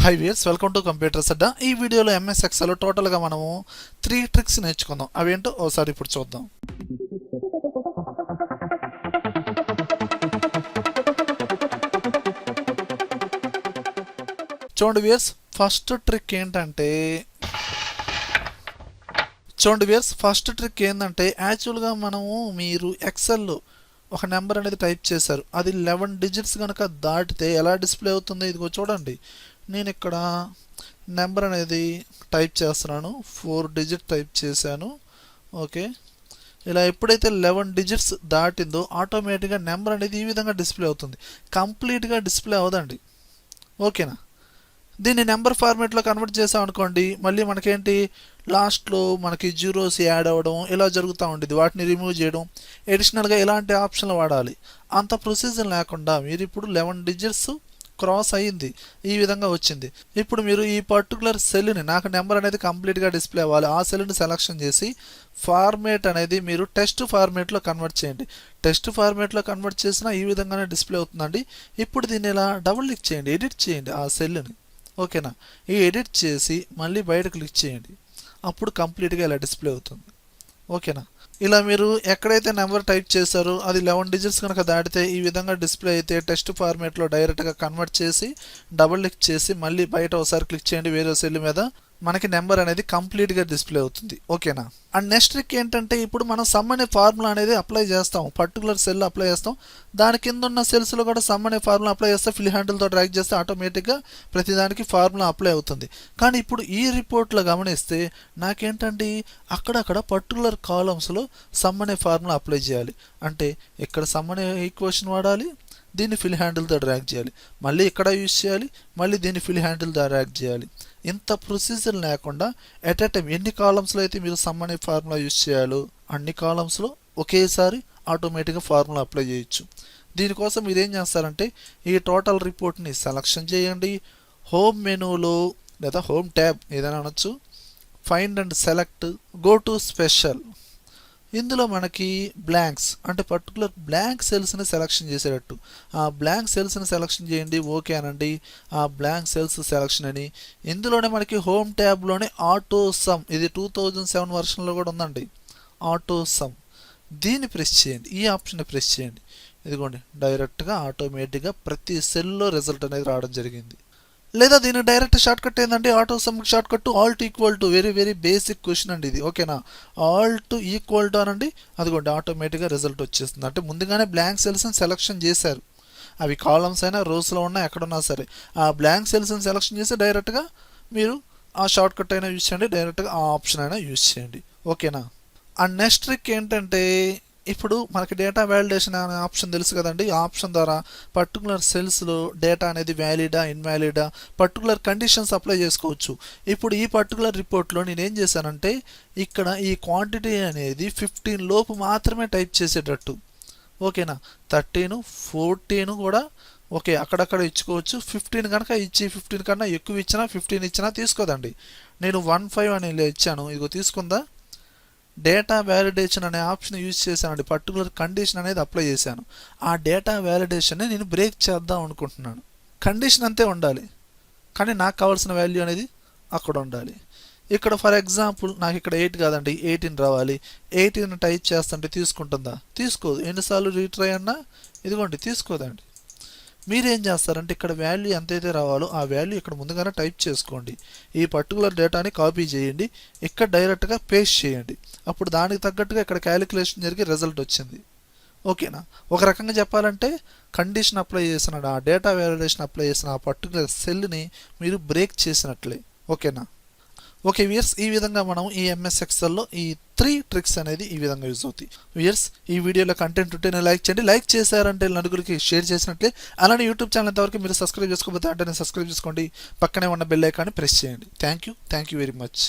High viewers, welcome to computers Adda. ఈ వీడియోలో MS Excel టోటల్గా మనము 3 ట్రిక్స్ నేర్చుకుందాం. అవేంటో ఒకసారి ఇప్పుడు చూద్దాం. చూడండి వ్యూయర్స్, ఫస్ట్ ట్రిక్ ఏంటంటే యాక్చువల్గా మనము మీరు ఎక్సెల్లో ఒక నెంబర్ అనేది టైప్ చేశారు. అది 11 డిజిట్స్ కనుక దాటితే ఎలా డిస్ప్లే అవుతుందో ఇదిగో చూడండి. నేను ఇక్కడ నెంబర్ అనేది టైప్ చేస్తున్నాను, 4 డిజిట్ టైప్ చేశాను. ఓకే, ఇలా ఎప్పుడైతే 11 డిజిట్స్ దాటిందో ఆటోమేటిక్గా నెంబర్ అనేది ఈ విధంగా డిస్ప్లే అవుతుంది. కంప్లీట్గా డిస్ప్లే అవ్వదండి. ఓకేనా? దీన్ని నెంబర్ ఫార్మేట్లో కన్వర్ట్ చేసాం అనుకోండి, మళ్ళీ మనకేంటి లాస్ట్లో మనకి జీరోస్ యాడ్ అవ్వడం ఇలా జరుగుతూ ఉండేది. వాటిని రిమూవ్ చేయడం, ఎడిషనల్గా ఇలాంటి ఆప్షన్లు వాడాలి. అంత ప్రొసీజర్ లేకుండా మీరు ఇప్పుడు 11 డిజిట్స్ క్రాస్ అయ్యింది, ఈ విధంగా వచ్చింది. ఇప్పుడు మీరు ఈ పర్టికులర్ సెల్ని, నాకు నెంబర్ అనేది కంప్లీట్గా డిస్ప్లే అవ్వాలి, ఆ సెల్ని సెలెక్షన్ చేసి ఫార్మేట్ అనేది మీరు టెక్స్ట్ ఫార్మేట్లో కన్వర్ట్ చేయండి. టెక్స్ట్ ఫార్మేట్లో కన్వర్ట్ చేసినా ఈ విధంగానే డిస్ప్లే అవుతుందండి. ఇప్పుడు దీన్ని ఇలా డబుల్ క్లిక్ చేయండి, ఎడిట్ చేయండి ఆ సెల్ని. ఓకేనా? ఈ ఎడిట్ చేసి మళ్ళీ బయట క్లిక్ చేయండి, అప్పుడు కంప్లీట్గా ఇలా డిస్ప్లే అవుతుంది. ఓకేనా? ఇలా మీరు ఎక్కడైతే నెంబర్ టైప్ చేశారో అది 11 డిజిట్స్ కనుక దాటితే ఈ విధంగా డిస్ప్లే అయితే టెక్స్ట్ ఫార్మేట్లో డైరెక్ట్గా కన్వర్ట్ చేసి డబుల్ క్లిక్ చేసి మళ్ళీ బయట ఒకసారి క్లిక్ చేయండి వేరే సెల్ మీద, మనకి నెంబర్ అనేది కంప్లీట్గా డిస్ప్లే అవుతుంది. ఓకేనా? అండ్ నెక్స్ట్ ట్రిక్ ఏంటంటే, ఇప్పుడు మనం సమ్ అనే ఫార్ములా అనేది అప్లై చేస్తాం, పర్టికులర్ సెల్ అప్లై చేస్తాం. దాని కింద ఉన్న సెల్స్లో కూడా సమ్ అనే ఫార్ములా అప్లై చేస్తే ఫిల్ హ్యాండిల్తో డ్రాగ్ చేస్తే ఆటోమేటిక్గా ప్రతిదానికి ఫార్ములా అప్లై అవుతుంది. కానీ ఇప్పుడు ఈ రిపోర్ట్లో గమనిస్తే నాకేంటండి, అక్కడక్కడ పర్టికులర్ కాలమ్స్లో సమ్ అనే ఫార్ములా అప్లై చేయాలి. అంటే ఇక్కడ సమ్ అనే ఈక్వేషన్ వాడాలి, దీన్ని ఫిల్ హ్యాండిల్తో డ్రాగ్ చేయాలి, మళ్ళీ ఇక్కడ యూజ్ చేయాలి, మళ్ళీ దీన్ని ఫిల్ హ్యాండిల్తో డ్రాగ్ చేయాలి. ఇంత ప్రొసీజర్ లేకుండా ఎట్ ఎ టైం ఎన్ని కాలమ్స్లో అయితే మీరు సమ్ అనే ఫార్ములా యూజ్ చేయాలో అన్ని కాలమ్స్లో ఒకేసారి ఆటోమేటిక్గా ఫార్ములా అప్లై చేయొచ్చు. దీనికోసం మీరు ఏం చేస్తారంటే, ఈ టోటల్ రిపోర్ట్ని సెలెక్షన్ చేయండి, హోమ్ మెనూలో లేదా హోమ్ ట్యాబ్ ఏదైనా అనొచ్చు, find and select, go to special. ఇందులో మనకి బ్లాంక్స్ అంటే పర్టికులర్ బ్లాంక్ సెల్స్ని సెలెక్షన్ చేసేటట్టు ఆ బ్లాంక్ సెల్స్ని సెలెక్షన్ చేయండి. ఓకే అనండి, ఆ బ్లాంక్ సెల్స్ సెలెక్షన్ అని. ఇందులోనే మనకి హోమ్ ట్యాబ్లోనే ఆటో సమ్, ఇది 2007 వర్షన్లో కూడా ఉందండి ఆటో సమ్. దీన్ని ప్రెస్ చేయండి, ఈ ఆప్షన్ని ప్రెస్ చేయండి. ఇదిగోండి, డైరెక్ట్గా ఆటోమేటిక్గా ప్రతి సెల్లో రిజల్ట్ అనేది రావడం జరిగింది. లేదా దీనికి డైరెక్ట్ షార్ట్ కట్ ఏంటంటే auto some short cut Alt equal to, very very basic question అండి ఇది. ఓకేనా? ఆల్ట్ ఈక్వల్ టు అనండి, అదిగోండి ఆటోమేటిక్గా రిజల్ట్ వచ్చేస్తుంది. అంటే ముందుగానే బ్లాంక్ సెల్స్ని సెలెక్షన్ చేశారు, అవి కాలమ్స్ అయినా రోస్లో ఉన్నా ఎక్కడున్నా సరే ఆ బ్లాంక్ సెల్స్ని సెలెక్షన్ చేసి డైరెక్ట్గా మీరు ఆ షార్ట్ కట్ అయినా యూజ్ చేయండి, డైరెక్ట్గా ఆ ఆప్షన్ అయినా యూజ్ చేయండి. ఓకేనా? అండ్ నెక్స్ట్ ట్రిక్ ఏంటంటే, ఇప్పుడు మనకి డేటా వ్యాలిడేషన్ అనే ఆప్షన్ తెలుసు కదండి. ఆ ఆప్షన్ ద్వారా పర్టికులర్ సెల్స్లో డేటా అనేది వ్యాలిడా ఇన్వాలిడా పర్టికులర్ కండిషన్స్ అప్లై చేసుకోవచ్చు. ఇప్పుడు ఈ పర్టికులర్ రిపోర్ట్లో నేను ఏం చేశానంటే, ఇక్కడ ఈ క్వాంటిటీ అనేది 15 లోపు మాత్రమే టైప్ చేసేటట్టు. ఓకేనా? 13, 14 కూడా ఓకే అక్కడక్కడ ఇచ్చుకోవచ్చు. 15 కనుక ఇచ్చి 15 కన్నా ఎక్కువ ఇచ్చినా 15 ఇచ్చినా తీసుకోదండి. నేను 15 అని ఇచ్చాను, ఇదిగో తీసుకుందా. డేటా వ్యాలిడేషన్ అనే ఆప్షన్ యూజ్ చేశానండి, పర్టికులర్ కండిషన్ అనేది అప్లై చేశాను. ఆ డేటా వ్యాలిడేషన్ని నేను బ్రేక్ చేద్దాం అనుకుంటున్నాను. కండిషన్ అంతే ఉండాలి, కానీ నాకు కావాల్సిన వాల్యూ అనేది అక్కడ ఉండాలి. ఇక్కడ ఫర్ ఎగ్జాంపుల్ నాకు ఇక్కడ 8 కాదండి 18 రావాలి. 18 టైప్ చేస్తుంటే తీసుకుంటుందా? తీసుకోదు. ఎన్నిసార్లు రీట్రై అన్నా ఇదిగోండి తీసుకోదండి. మీరేం చేస్తారంటే, ఇక్కడ వాల్యూ ఎంతైతే రావాలో ఆ వాల్యూ ఇక్కడ ముందుగానే టైప్ చేసుకోండి. ఈ పర్టికులర్ డేటాని కాపీ చేయండి, ఇక్కడ డైరెక్ట్గా పేస్ట్ చేయండి. అప్పుడు దానికి తగ్గట్టుగా ఇక్కడ క్యాలిక్యులేషన్ జరిగి రిజల్ట్ వచ్చింది. ఓకేనా? ఒక రకంగా చెప్పాలంటే కండిషన్ అప్లై చేసిన ఆ డేటా వ్యాలిడేషన్ అప్లై చేసిన ఆ పర్టికులర్ సెల్ని మీరు బ్రేక్ చేసినట్లే. ఓకేనా? ఓకే వ్యూయర్స్, ఈ విధంగా మనం ఈ ఎంఎస్ ఎక్సెల్లో ఈ 3 ట్రిక్స్ అనేది ఈ విధంగా యూజ్ అవుతాయి. వ్యూయర్స్, ఈ వీడియోలో కంటెంట్ ఉంటేనే లైక్ చేయండి, లైక్ చేశారంటే నలుగురికి షేర్ చేసినట్లే. అలానే యూట్యూబ్ ఛానల్ ఇంతవరకు మీరు సబ్స్క్రైబ్ చేసుకోకపోతే అంటే సబ్స్క్రైబ్ చేసుకోండి, పక్కనే ఉన్న బెల్ ఐకాన్ని ప్రెస్ చేయండి. Thank you very much.